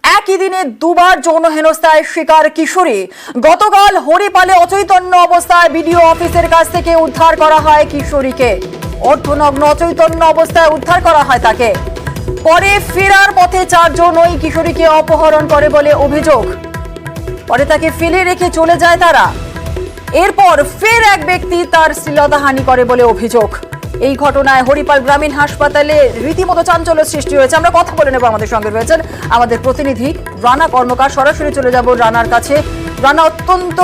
একই দিনে দুবার যৌন হেনস্থায় শিকার কিশোরী। গতকাল হরিপালে অচৈতন্য অবস্থায় বিডিও অফিসের কাছ থেকে উদ্ধার করা হয় কিশোরীকে। অর্ধনগ্ন অচৈতন্য অবস্থায় উদ্ধার করা হয় তাকে। পরে ফেরার পথে চারজন ওই কিশোরীকে অপহরণ করে বলে অভিযোগ। পরে তাকে ফেলে রেখে চলে যায় তারা। এরপর ফের এক ব্যক্তি তার শ্লীলতাহানি করে বলে অভিযোগ। এই ঘটনায় হরিপাল গ্রামীণ হাসপাতালে রীতিমতো চাঞ্চল্য সৃষ্টি হয়েছে। আমরা কথা বলে নেব, আমাদের সঙ্গে রয়েছেন আমাদের প্রতিনিধি রানা কর্মকার। সরাসরি চলে যাব রানার কাছে। রানা, অত্যন্ত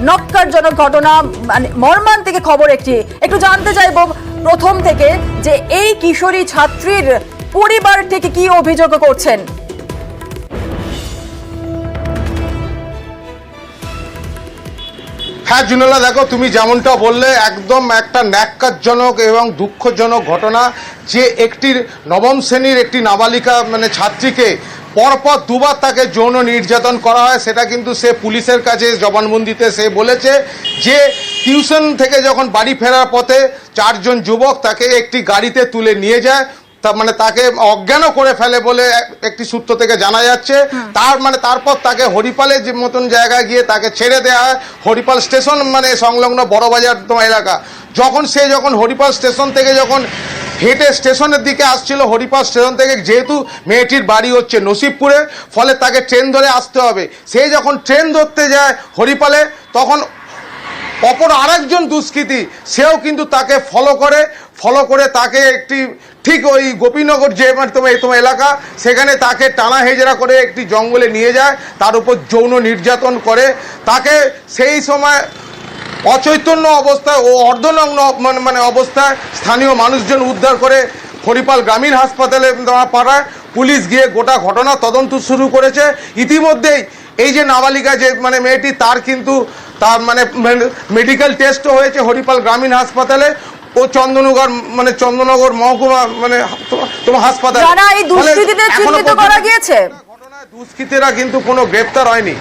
নক্কারজনক ঘটনা, মানে মর্মান্তিক খবর একটু জানতে চাইব প্রথম থেকে যে এই কিশোরী ছাত্রীর পরিবার থেকে কি অভিযোগ করছেন। হ্যাঁ জুনেলা, দেখো তুমি যেমনটা বললে একদম একটা ন্যাক্কারজনক এবং দুঃখজনক ঘটনা যে একটি নবম শ্রেণীর একটি নাবালিকা ছাত্রীকে পরপর দুবার তাকে যৌন নির্যাতন করা হয়। সেটা কিন্তু সে পুলিশের কাছে জবানবন্দিতে সে বলেছে যে টিউশন থেকে যখন বাড়ি ফেরার পথে চারজন যুবক তাকে একটি গাড়িতে তুলে নিয়ে যায়, তাকে অজ্ঞানও করে ফেলে বলে একটি সূত্র থেকে জানা যাচ্ছে। তারপর তাকে হরিপালের যে মতন জায়গায় গিয়ে তাকে ছেড়ে দেওয়া হয়। হরিপাল স্টেশন সংলগ্ন বড়বাজার এলাকা। যখন হরিপাল স্টেশন থেকে যখন হেঁটে স্টেশনের দিকে আসছিল, হরিপাল স্টেশন থেকে যেহেতু মেয়েটির বাড়ি হচ্ছে নসিবপুরে, ফলে তাকে ট্রেন ধরে আসতে হবে। সে যখন ট্রেন ধরতে যায় হরিপালে, তখন অপর আরেকজন দুষ্কৃতী সেও কিন্তু তাকে ফলো করে তাকে একটি ঠিক ওই গোপীনগর যে তোমার এলাকা, সেখানে তাকে টানা হেজরা করে একটি জঙ্গলে নিয়ে যায়, তার উপর যৌন নির্যাতন করে। তাকে সেই সময় অচৈতন্য অবস্থায় ও অর্ধনগ্ন অবস্থায় স্থানীয় মানুষজন উদ্ধার করে হরিপাল গ্রামীণ হাসপাতালে পাঠায়। পুলিশ গিয়ে গোটা ঘটনা তদন্ত শুরু করেছে। ইতিমধ্যেই এই যে নাবালিকা যে মেয়েটি, তার কিন্তু তার মেডিকেল টেস্টও হয়েছে হরিপাল গ্রামীণ হাসপাতালে ও চন্দননগর মহকুমা তোমার হাসপাতালে। ঘটনায় দুষ্কৃতীরা কিন্তু কোনো গ্রেপ্তার হয়নি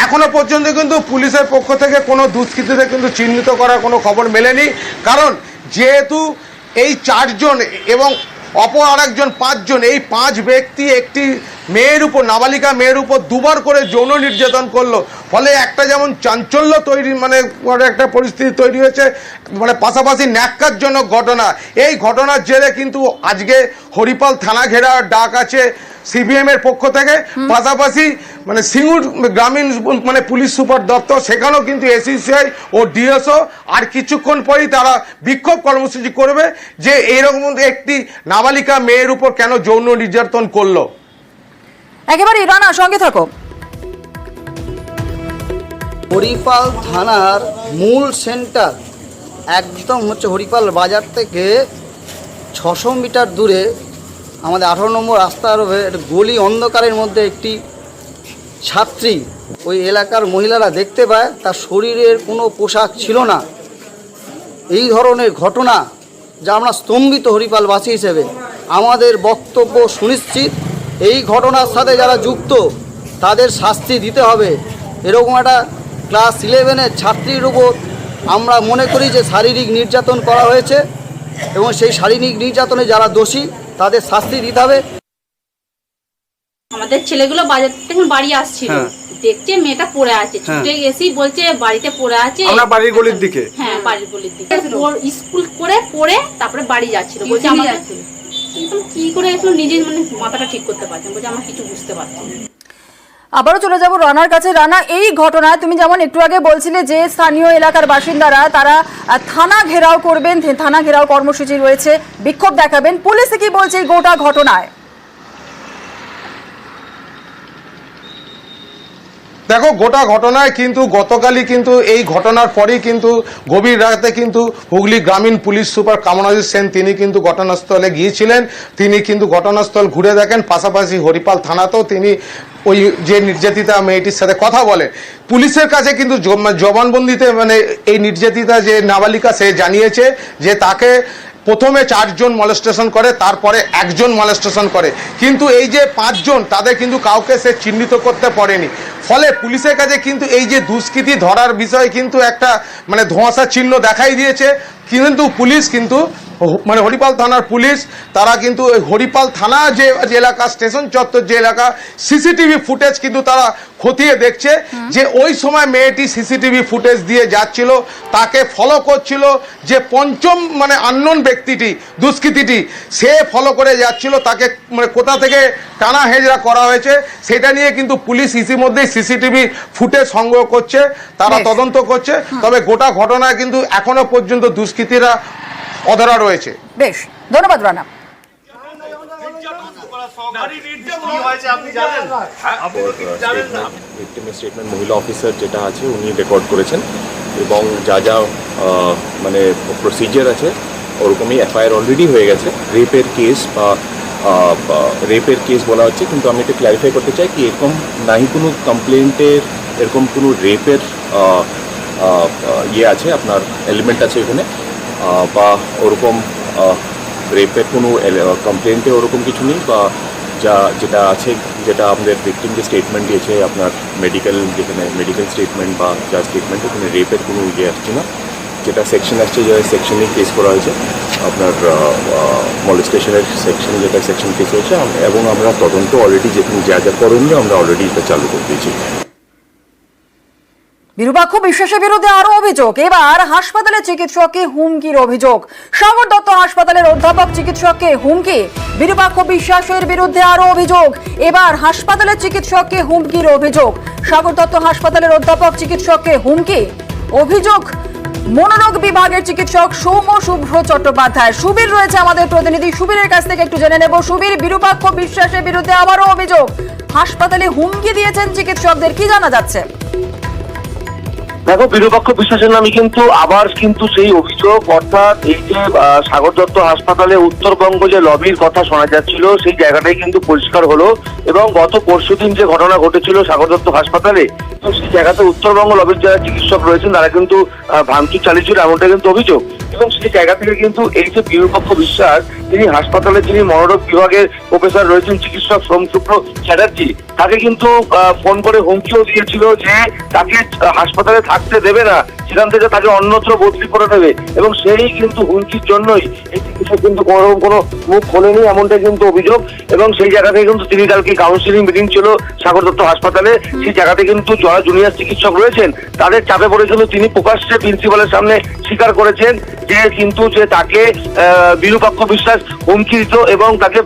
এখনো পর্যন্ত। কিন্তু পুলিশের পক্ষ থেকে কোনো দুষ্কৃতীদের কিন্তু চিহ্নিত করার কোনো খবর মেলেনি। কারণ যেহেতু এই চারজন এবং অপর আরেকজন পাঁচজন, এই পাঁচ ব্যক্তি একটি মেয়ের উপর, নাবালিকা মেয়ের উপর দুবার করে যৌন নির্যাতন করলো, ফলে একটা যেমন চাঞ্চল্য তৈরি একটা পরিস্থিতি তৈরি হয়েছে, পাশাপাশি ন্যাক্কারজনক ঘটনা। এই ঘটনার জেরে কিন্তু আজকে হরিপাল থানা ঘেরার ডাক আছে সিপিএম এর পক্ষ থেকে। পাশাপাশি সিঙ্গুর গ্রামীণ পুলিশ সুপার দপ্তর, সেখানেও কিন্তু এসিসিআই ও ডিএসও আর কিছুক্ষণ পরেই তারা বিক্ষোভ কর্মসূচি করবে যে এইরকম একটি নাবালিকা মেয়ের উপর কেন যৌন নির্যাতন করলো। একেবারে রানা, সঙ্গে থাকো। হরিপাল থানার মূল সেন্টার একদম হচ্ছে হরিপাল বাজার থেকে 600 মিটার দূরে আমাদের 18 নম্বর রাস্তার গলি অন্ধকারের মধ্যে একটি ছাত্রী, ওই এলাকার মহিলারা দেখতে পায় তার শরীরের কোনো পোশাক ছিল না। এই ধরনের ঘটনা যা আমরা স্তম্ভিত হরিপালবাসী হিসেবে। আমাদের বক্তব্য সুনিশ্চিত, এই ঘটনার সাথে যারা যুক্ত তাদের শাস্তি দিতে হবে। এরকম একটা ক্লাস 11-এর ছাত্রীর উপর আমরা মনে করি যে শারীরিক নির্যাতন করা হয়েছে এবং সেই শারীরিক নির্যাতনে যারা দোষী তাদের শাস্তি দিতে হবে। আমাদের ছেলেগুলো বাজার থেকে বাড়ি আসছিল, দেখছে মেয়েটা পড়ে আছে, ছুটে এসেই বলছে বাড়িতে পড়ে আছে। আমরা বাড়ির গলির দিকে, হ্যাঁ বাড়ির গলির দিকে স্কুল করে পড়ে তারপরে বাড়ি যাচ্ছিল। বলছে আমাকে কি করে আসলে নিজের মাথাটা ঠিক করতে পারছেন, বলছে আমরা কিছু বুঝতে পারছি না। আবারও চলে যাব রানার কাছে। রানা, এই ঘটনায় তুমি যেমন একটু আগে বলছিলে যে স্থানীয় এলাকার বাসিন্দারা তারা থানা ঘেরাও করবেন, থানা ঘেরাও কর্মসূচি রয়েছে, বিক্ষোভ দেখাবেন, পুলিশ কি বলছে এই গোটা ঘটনায়? দেখো, গোটা ঘটনায় কিন্তু গতকালই কিন্তু এই ঘটনার পরেই কিন্তু গভীর রাতে কিন্তু হুগলি গ্রামীণ পুলিশ সুপার কামনাজিৎ সেন তিনি কিন্তু ঘটনাস্থলে গিয়েছিলেন। তিনি কিন্তু ঘটনাস্থল ঘুরে দেখেন, পাশাপাশি হরিপাল থানাতেও তিনি ওই যে নির্যাতিতা মেয়েটির সাথে কথা বলে। পুলিশের কাছে কিন্তু জবানবন্দিতে এই নির্যাতিতা যে নাবালিকা সে জানিয়েছে যে তাকে প্রথমে 4 জন মলেস্টেশন করে, তারপরে 1 জন মলেস্টেশন করে, কিন্তু এই যে 5 জন তাদের কিন্তু কাউকে সে চিহ্নিত করতে পারেনি। ফলে পুলিশের কাছে কিন্তু এই যে দুষ্কৃতী ধরার বিষয়ে কিন্তু একটা ধোঁয়াশা চিহ্ন দেখাই দিয়েছে। কিন্তু পুলিশ কিন্তু মানে হরিপাল থানার পুলিশ তারা কিন্তু ওই হরিপাল থানা যে এলাকা স্টেশন চত্বর যে এলাকা সিসিটিভি ফুটেজ কিন্তু তারা খতিয়ে দেখছে যে ওই সময় মেয়েটি সিসিটিভি ফুটেজ দিয়ে যাচ্ছিল, তাকে ফলো করছিল যে পঞ্চম মানে আননোন ব্যক্তিটি দুষ্কৃতীটি সে ফলো করে যাচ্ছিল, তাকে মানে কোথা থেকে টানা হেজরা করা হয়েছে সেটা নিয়ে কিন্তু পুলিশ ইতিমধ্যেই সিসিটিভি ফুটেজ সংগ্রহ করছে, তারা তদন্ত করছে। তবে গোটা ঘটনায় কিন্তু এখনো পর্যন্ত দুষ্কৃতীরা অধরা রয়েছে। বেশ, ধন্যবাদ রানা। স্টেটমেন্ট মহিলা অফিসার যেটা আছে উনি রেকর্ড করেছেন এবং যা যা মানে প্রসিজার আছে ওরকমই এফআইআর অলরেডি হয়ে গেছে। রেপের কেস বা রেপের কেস বলা হচ্ছে, কিন্তু আমি এটা ক্ল্যারিফাই করতে চাই কি এরকম নাই কোনো কমপ্লেন্টের এরকম কোনো রেপের ইয়ে আছে, আপনার এলিমেন্ট আছে এখানে বা ওরকম রেপের কোনো কমপ্লেন্টে ওরকম কিছু নেই, বা যেটা আছে যেটা আমাদের ভিকটিম যে স্টেটমেন্ট দিয়েছে আপনার মেডিকেল যেখানে মেডিকেল স্টেটমেন্ট বা যা স্টেটমেন্ট ওখানে রেপের কোনো ইয়ে আসছে না। যেটা সেকশন আসছে যে সেকশনে কেস করা হয়েছে আপনার মলেস্টেশনের সেকশনে যেটা সেকশন কেস হয়েছে, এবং আমরা তদন্ত অলরেডি যেখানে যা যা করণীয় আমরা অলরেডি এটা চালু করে দিয়েছি। বিরূপাক্ষ বিশ্বাসের বিরুদ্ধে আরো অভিযোগ, এবার হাসপাতালে চিকিৎসককে হুমকির অভিযোগ। সাগর দত্ত হাসপাতালের অধ্যাপক চিকিৎসককে হুমকি। বিরূপাক্ষ বিশ্বাসের বিরুদ্ধে আরো অভিযোগ, এবার হাসপাতালের চিকিৎসককে হুমকির অভিযোগ। সাগর দত্ত হাসপাতালের অধ্যাপক চিকিৎসককে হুমকি। অভিযোগ মনোরোগ বিভাগের চিকিৎসক সৌম্য শুভ্র চট্টোপাধ্যায়। সুবীর রয়েছে আমাদের প্রতিনিধি, সুবীরের কাছ থেকে একটু জেনে নেব। সুবীর, বিরূপাক্ষ বিশ্বাসের বিরুদ্ধে আবারও অভিযোগ, হাসপাতালে হুমকি দিয়েছেন চিকিৎসকদের, কি জানা যাচ্ছে? দেখো, বিরূপাক্ষ বিশ্বাসের নামে কিন্তু আবার কিন্তু সেই অভিযোগ, অর্থাৎ এই যে সাগর দত্ত হাসপাতালে উত্তরবঙ্গ যে লবির কথা শোনা যাচ্ছিল সেই জায়গাটাই কিন্তু পরিষ্কার হলো, এবং গত পরশুদিন যে ঘটনা ঘটেছিল সাগর দত্ত হাসপাতালে, তো সেই জায়গাতে উত্তরবঙ্গ লবির যারা চিকিৎসক রয়েছেন তারা কিন্তু ভাঙচুর চালিয়েছিল এমনটা কিন্তু অভিযোগ। এবং সেই জায়গা থেকে কিন্তু এই যে বিরূপাক্ষ বিশ্বাস, তিনি হাসপাতালে যিনি মনোরোগ বিভাগের প্রফেসর রয়েছেন চিকিৎসক সোমশুভ্র চ্যাটার্জি, তাকে কিন্তু ফোন করে হুমকিও দিয়েছিল যে তাকে হাসপাতালে থাকতে দেবে না, সেখান থেকে তাকে অন্যত্র বদলি করে দেবে, এবং সেই কিন্তু হুমকির জন্যই এই চিকিৎসক কিন্তু কোনো মুখ খোলেনি এমনটা কিন্তু অভিযোগ। এবং সেই জায়গা থেকে কিন্তু তিনি কালকে কাউন্সিলিং মিটিং ছিল সাগর দত্ত হাসপাতালে, সেই জায়গাতে কিন্তু যারা জুনিয়র চিকিৎসক রয়েছেন তাদের চাপে পড়ে কিন্তু তিনি প্রকাশ্যে প্রিন্সিপালের সামনে স্বীকার করেছেন যে তাকে বিরূপাক্ষ বিশ্বাস হুমকি দিত এবং তাকে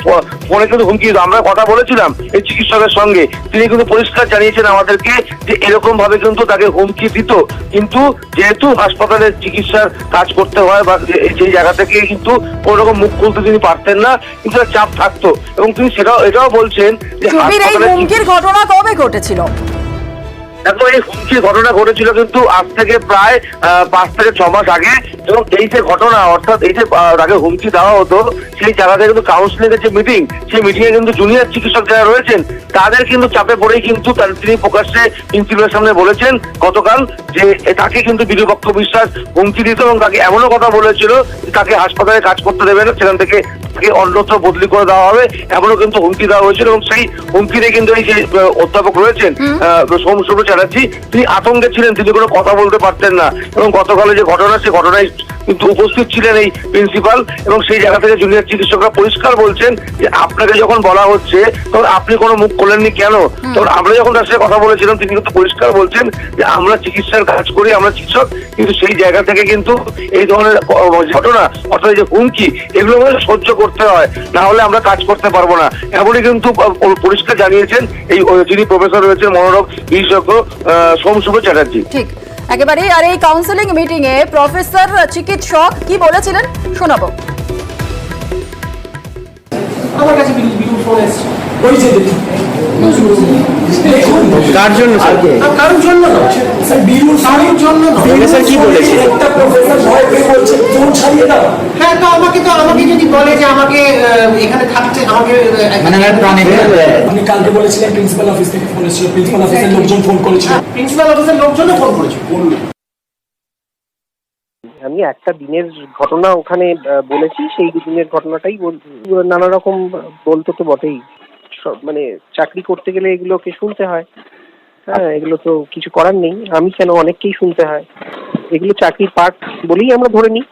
ফোনে কিন্তু হুমকি দিত। আমরা কথা বলেছিলাম এই চিকিৎসকের সঙ্গে, তিনি কিন্তু পরিষ্কার জানিয়েছেন আমাদেরকে যে এরকম ভাবে কিন্তু তাকে হুমকি দিত, কিন্তু যেহেতু হাসপাতালে চিকিৎসার কাজ করতে হয় বা সেই জায়গা থেকে কিন্তু কোনো রকম মুখ খুলতে তিনি পারতেন না, কিন্তু চাপ থাকতো। এবং তিনি এটাও বলছেন যে হুমকির ঘটনা কবে ঘটেছিল? দেখো, এই হুমকির ঘটনা ঘটেছিল কিন্তু আজ থেকে প্রায় 5 থেকে 6 মাস আগে, এবং এই যে ঘটনা অর্থাৎ এই যে আগে হুমকি দেওয়া হতো সেই জায়গাতে কিন্তু কাউন্সিলিং এর যে মিটিং, সেই মিটিং এ কিন্তু জুনিয়র চিকিৎসক যারা রয়েছেন তাদের কিন্তু চাপে পড়েই কিন্তু তিনি প্রকাশ্যে প্রিন্সিপালের সামনে বলেছেন গতকাল যে তাকে কিন্তু বিরূপাক্ষ বিশ্বাস হুমকি দিত, এবং তাকে এমনও কথা বলেছিল যে তাকে হাসপাতালে কাজ করতে দেবে না, সেখান থেকে তাকে অন্যত্র বদলি করে দেওয়া হবে, এমনও কিন্তু হুমকি দেওয়া হয়েছিল। এবং সেই হুমকিতে কিন্তু এই যে অধ্যাপক রয়েছেন সোমশুভ্র চ্যাটার্জি, তিনি আতঙ্কে ছিলেন, তিনি কোনো কথা বলতে পারতেন না। এবং গতকালে যে ঘটনা, সে ঘটনায় কিন্তু উপস্থিত ছিলেন এই প্রিন্সিপাল, এবং সেই জায়গা থেকে জুনিয়র চিকিৎসকরা পরিষ্কার বলছেন যে আপনাকে যখন বলা হচ্ছে তখন আপনি কোনো মুখ খোলেননি কেন? তখন আমরা যখন তার সাথে কথা বলেছিলাম তিনি কিন্তু পরিষ্কার বলছেন যে আমরা চিকিৎসার কাজ করি, আমরা চিকিৎসক, কিন্তু সেই জায়গা থেকে কিন্তু এই ধরনের ঘটনা অর্থাৎ যে হুমকি এগুলো সহ্য করতে হয়, না হলে আমরা কাজ করতে পারবো না, এমনই কিন্তু পরিষ্কার জানিয়েছেন এই যিনি প্রফেসর রয়েছেন মনোরোগ বিশেষজ্ঞ সোমশুভ্র চ্যাটার্জি। ঠিক একেবারে। আর এই কাউন্সিলিং মিটিং এ প্রফেসর চিকিৎসক কি বলেছিলেন শোনাবো। আমার কাছে বিরূপ ফোন এসেছে, ওই যে দেখুন কার জন্য কারোর জন্য না স্যার, বিরূপ কারোর জন্য না। স্যার কি বলেছে? একটা প্রফেসর ভয় পেয়ে বলছে ফোন ছাড়িয়ে দাও। হ্যাঁ, তো আমাকে যদি বলে যে আমাকে এখানে থাকতে আমাকে আপনি কালকে বলেছিলেন প্রিন্সিপাল অফিস থেকে ফোন এসেছিল, প্রিন্সিপাল অফিসের লোকজন ফোন করেছিল, প্রিন্সিপাল অফিসের লোকজনও ফোন করেছিল। আমি একটা দিনের ঘটনা ওখানে বলেছি, সেই দিনের ঘটনাটাই নানা রকম বলতো তো বটেই, মানে চাকরি করতে গেলে এগুলোকে শুনতে হয়। হ্যাঁ, এগুলো তো কিছু করার নেই, আমি কেন অনেককেই শুনতে হয়, এগুলো চাকরির পার্ট বলেই আমরা ধরে নিই।